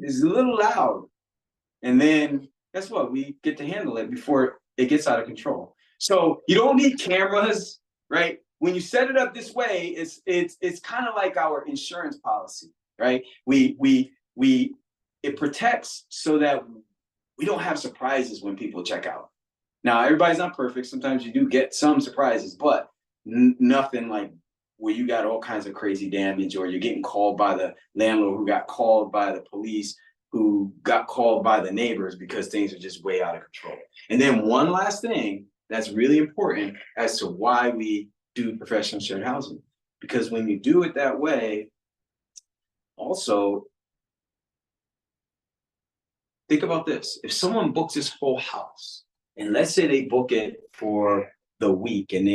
is a little loud. And then guess what? We get to handle it before it gets out of control. So you don't need cameras, right? When you set it up this way, it's kind of like our insurance policy, right? It protects so that we don't have surprises when people check out. Now, everybody's not perfect. Sometimes you do get some surprises, but nothing like where you got all kinds of crazy damage, or you're getting called by the landlord who got called by the police, who got called by the neighbors because things are just way out of control. And then one last thing that's really important as to why we do professional shared housing, because when you do it that way, also think about this. If someone books this whole house, and let's say they book it for the week, and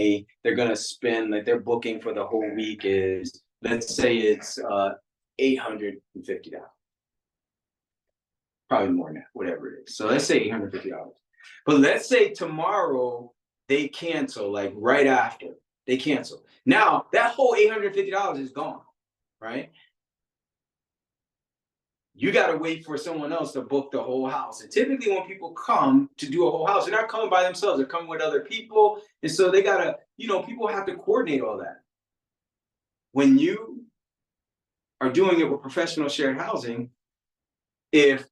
they're gonna spend, like, their booking for the whole week is, let's say it's $850. Probably more than that, whatever it is. So let's say $850. But let's say tomorrow they cancel, like right after they cancel. Now that whole $850 is gone, right? You got to wait for someone else to book the whole house. And typically when people come to do a whole house, they're not coming by themselves, they're coming with other people. And so they gotta, people have to coordinate all that. When you are doing it with professional shared housing, if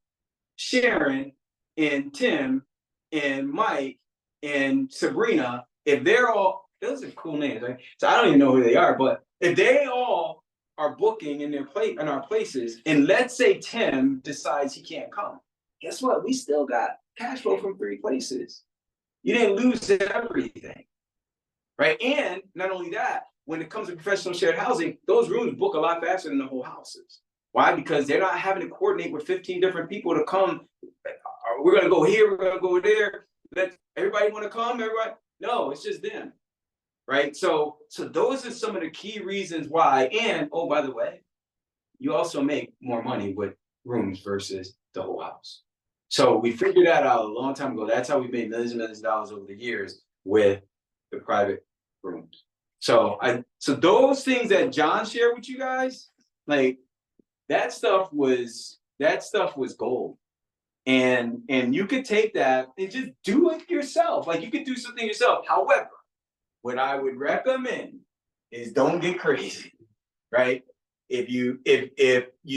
Sharon and Tim and Mike and Sabrina, if they're all, those are cool names, right? So I don't even know who they are, but if they all are booking in our places, and let's say Tim decides he can't come, guess what? We still got cash flow from 3 places. You didn't lose everything, right? And not only that, when it comes to professional shared housing, those rooms book a lot faster than the whole houses. Why? Because they're not having to coordinate with 15 different people to come. We're gonna go here, we're gonna go there. Let everybody want to come, everybody. No, it's just them. Right. So those are some of the key reasons why. And oh, by the way, you also make more money with rooms versus the whole house. So we figured that out a long time ago. That's how we made millions and millions of dollars over the years with the private rooms. So those things that John shared with you guys, like that stuff was gold. And you could take that and just do it yourself. Like you could do something yourself. However, what I would recommend is don't get crazy, right? If you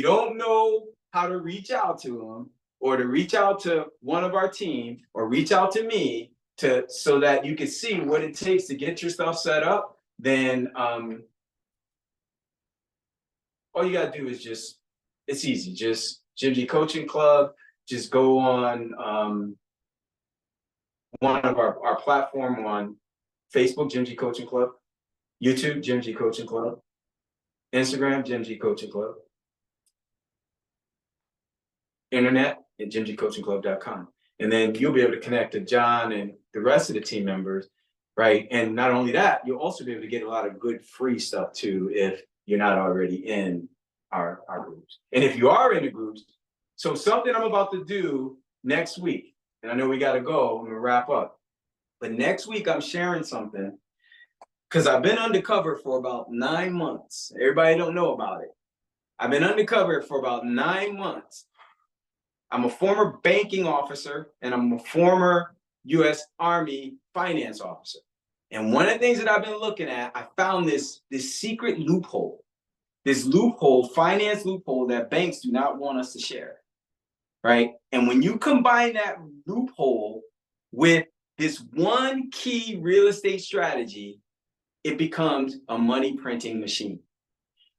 don't know how to reach out to them, or to reach out to one of our team, or reach out to me so that you can see what it takes to get your stuff set up, then all you gotta do is it's easy. Just Jim G Coaching Club. Just go on one of our platform on Facebook, Jim G Coaching Club, YouTube, Jim G Coaching Club, Instagram, Jim G Coaching Club, internet at jimgcoachingclub.com. And then you'll be able to connect to John and the rest of the team members, right? And not only that, you'll also be able to get a lot of good free stuff too if you're not already in our groups. And if you are in the groups, so something I'm about to do next week, and I know we got to go, I'm gonna wrap up. But next week I'm sharing something because I've been undercover for about 9 months. Everybody don't know about it. I've been undercover for about 9 months. I'm a former banking officer and I'm a former U.S. Army finance officer. And one of the things that I've been looking at, I found this secret loophole, finance loophole that banks do not want us to share, right? And when you combine that loophole with this one key real estate strategy, it becomes a money printing machine.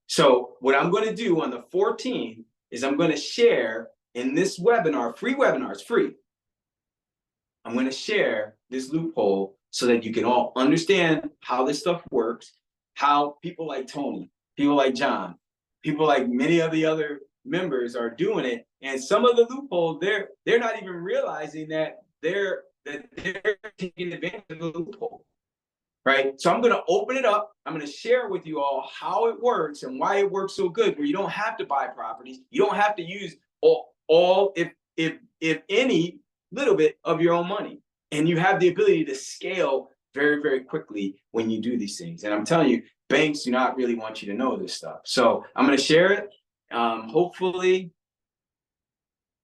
So what I'm going to do on the 14th is I'm going to share in this webinar, free webinar, it's free. I'm going to share this loophole so that you can all understand how this stuff works, how people like Tony, people like John, people like many of the other members are doing it. And some of the loopholes, they're not even realizing that they're taking advantage of the loophole, right? So I'm going to open it up. I'm going to share with you all how it works and why it works so good, where you don't have to buy properties. You don't have to use all if any little bit of your own money. And you have the ability to scale very, very quickly when you do these things. And I'm telling you, banks do not really want you to know this stuff. So I'm going to share it. Hopefully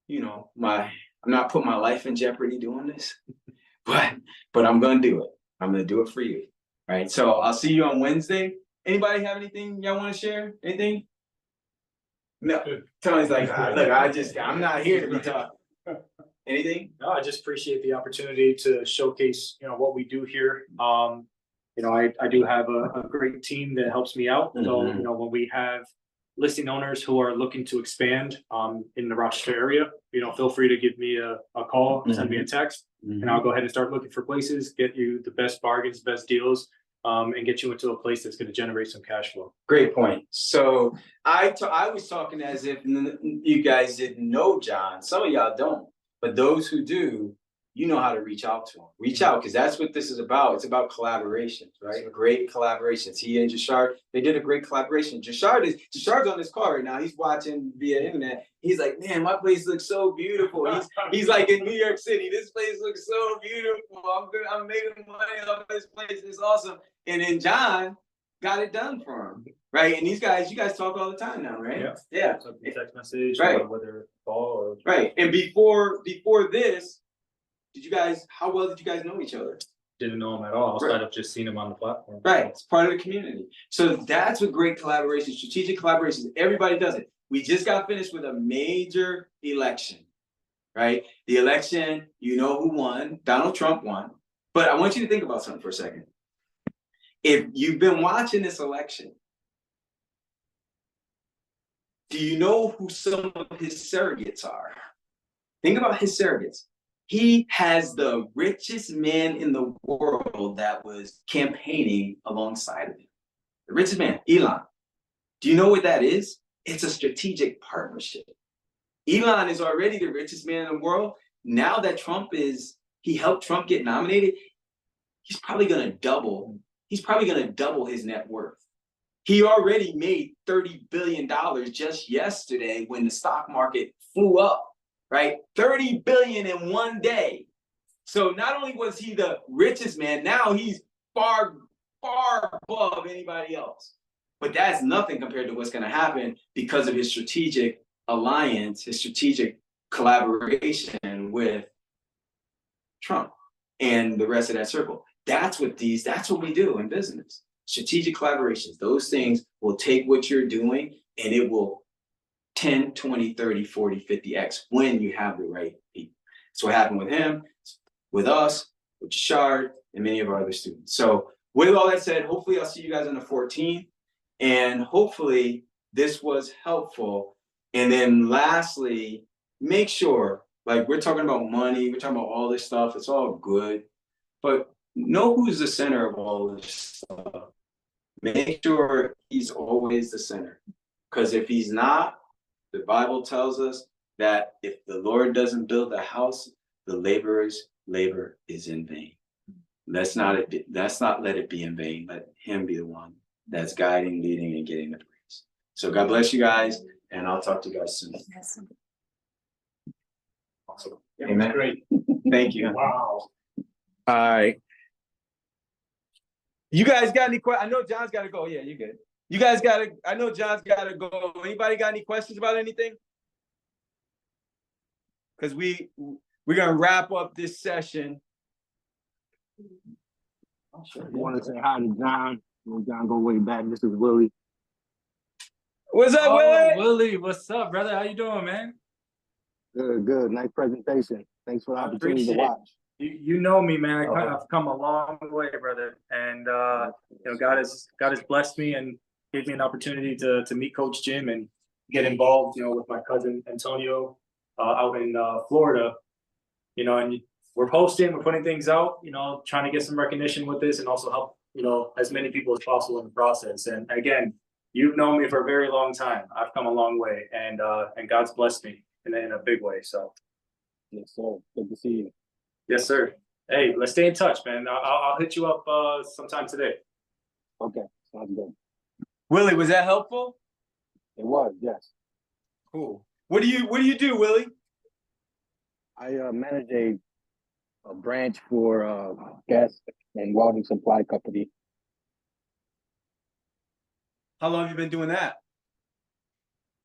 you know, I'm not putting my life in jeopardy doing this, but I'm gonna do it. I'm gonna do it for you. Right. So I'll see you on Wednesday. Anybody have anything y'all want to share? Anything? No. Tony's like, look, I'm not here to be taught. Anything? No, I just appreciate the opportunity to showcase, what we do here. I do have a great team that helps me out. So, when we have listing owners who are looking to expand in the Rochester area, feel free to give me a call, send me a text, and I'll go ahead and start looking for places, get you the best bargains, best deals, and get you into a place that's going to generate some cash flow. Great point. So I was talking as if you guys didn't know John. Some of y'all don't, but those who do, you know how to reach out to him. Reach out, because that's what this is about. It's about collaborations, right? Great collaborations. He and Jashard, they did a great collaboration. Jashard's on his car right now. He's watching via internet. He's like, man, my place looks so beautiful. He's like in New York City. This place looks so beautiful. I'm making money off this place. It's awesome. And then John got it done for him, right? And you guys talk all the time now, right? Yeah. Text message, right? Or whether call or right. And before this, how well did you guys know each other? Didn't know him at all. Outside of just seeing him on the platform. Right. It's part of the community. So that's what great collaboration, strategic collaborations. Everybody does it. We just got finished with a major election, right? The election, you know who won? Donald Trump won. But I want you to think about something for a second. If you've been watching this election, do you know who some of his surrogates are? Think about his surrogates. He has the richest man in the world that was campaigning alongside of him. The richest man, Elon. Do you know what that is? It's a strategic partnership. Elon is already the richest man in the world. Now that he helped Trump get nominated, he's probably gonna double his net worth. He already made $30 billion just yesterday when the stock market flew up. Right? 30 billion in one day. So not only was he the richest man, now he's far, far above anybody else. But that's nothing compared to what's going to happen because of his strategic alliance, his strategic collaboration with Trump and the rest of that circle. That's what we do in business. Strategic collaborations. Those things will take what you're doing and it will 10, 20, 30, 40, 50x when you have the right people. That's what happened with him, with us, with Jashard, and many of our other students. So with all that said, hopefully I'll see you guys on the 14th. And hopefully this was helpful. And then lastly, make sure, like we're talking about money, we're talking about all this stuff, it's all good. But know who's the center of all this stuff. Make sure he's always the center. Because if he's not, the Bible tells us that if the Lord doesn't build the house, the laborer's labor is in vain. Let's not let it be in vain. Let him be the one that's guiding, leading, and getting the praise. So God bless you guys, and I'll talk to you guys soon. Awesome. Amen. Great. Thank you. Wow. All right. You guys got any questions? I know John's got to go. Yeah, you're good. You guys I know John's got to go. Anybody got any questions about anything? Because we're going to wrap up this session. I want to say hi to John. John go way back. This is Willie. What's up, Willie? Willie, what's up, brother? How you doing, man? Good. Nice presentation. Thanks for the opportunity to appreciate watch. You know me, man. I've come a long way, brother. And God has blessed me and gave me an opportunity to meet Coach Jim and get involved, with my cousin Antonio out in Florida. And we're posting, we're putting things out, trying to get some recognition with this and also help, as many people as possible in the process. And again, you've known me for a very long time. I've come a long way, and God's blessed me in a big way. So, Yes, sir. Good to see you. yes, sir. Hey, let's stay in touch, man. I'll hit you up sometime today. Okay, sounds good. Willie, was that helpful? It was, yes. Cool. What do you do, Willie? I manage a branch for gas and welding supply company. How long have you been doing that?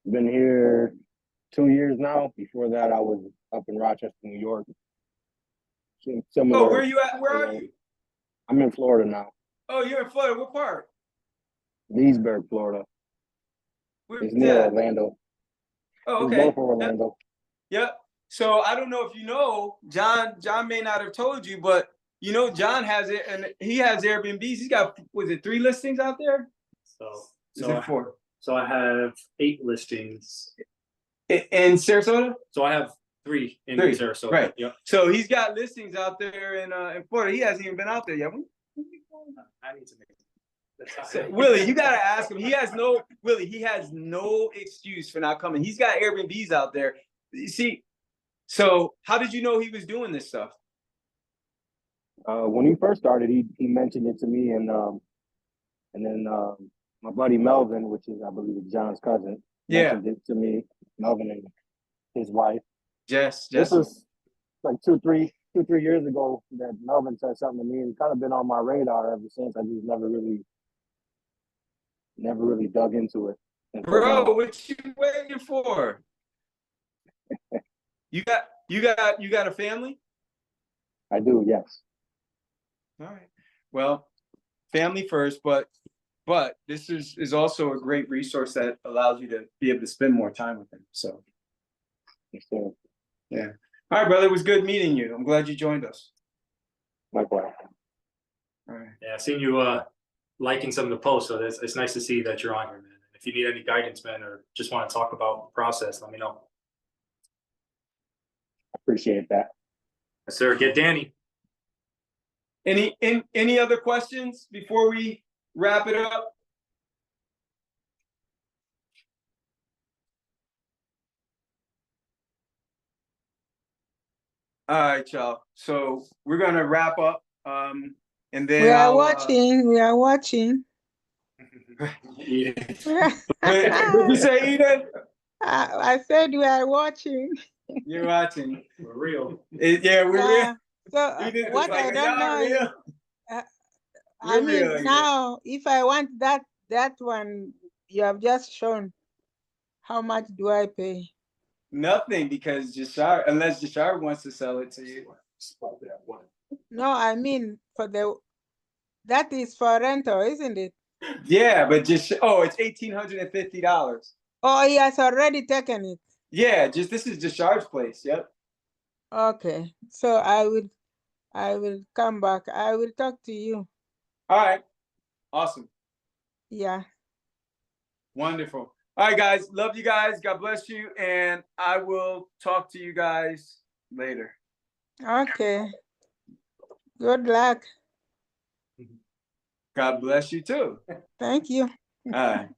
Been here 2 years now. Before that, I was up in Rochester, New York. Oh, Similar. where are you at? Where are you? I'm in Florida now, Oh, you're in Florida. What part? Leesburg, Florida. Where's It's near that? Orlando. Oh, It's okay. north of Orlando. Yep. So I don't know if you know, John may not have told you, but you know, John has it, and he has Airbnbs. He's got, was it 3 listings out there? Is it 4? So I have 8 listings. In Sarasota? So I have 3 in 3, Sarasota. right. Yep. So he's got listings out there in Florida. He hasn't even been out there yet. I need to make So, Willie, you gotta ask him. He has no excuse for not coming. He's got Airbnbs out there. You see, so how did you know he was doing this stuff? When he first started, he mentioned it to me, and then my buddy Melvin, which is I believe John's cousin, mentioned it to me. Melvin and his wife. Yes. This was like 2-3 years ago that Melvin said something to me, and kind of been on my radar ever since. I just never really dug into it. Bro, what you waiting for? You got a family? I do, yes. All right. Well, family first, but this is also a great resource that allows you to be able to spend more time with him. So yeah. All right, brother. It was good meeting you. I'm glad you joined us. Likewise. All right. Yeah, I've seen you liking some of the posts, so it's nice to see that you're on here, man. If you need any guidance, man, or just want to talk about the process, let me know. Appreciate that. Yes, sir. Get Danny. Any other questions before we wrap it up? All right, y'all. So we're gonna wrap up. And then We are I'll, watching. We are watching. What'd you say, Eden? I said we are watching. You're watching. We're real. Yeah, we're Yeah. real. So Eden is what like, I don't "Y'all know is, real?" I We're real, mean, Eden. now if I want that one you have just shown, how much do I pay? Nothing, because Jashar, unless Jashar wants to sell it to you. No, I mean that is for rental, isn't it? Yeah, but it's $1,850. Oh, he has already taken it. Yeah, this is Jashar's place. Yep. Okay, so I will come back. I will talk to you. All right. Awesome. Yeah. Wonderful. All right, guys. Love you guys. God bless you. And I will talk to you guys later. Okay. Good luck. God bless you too. Thank you. All right.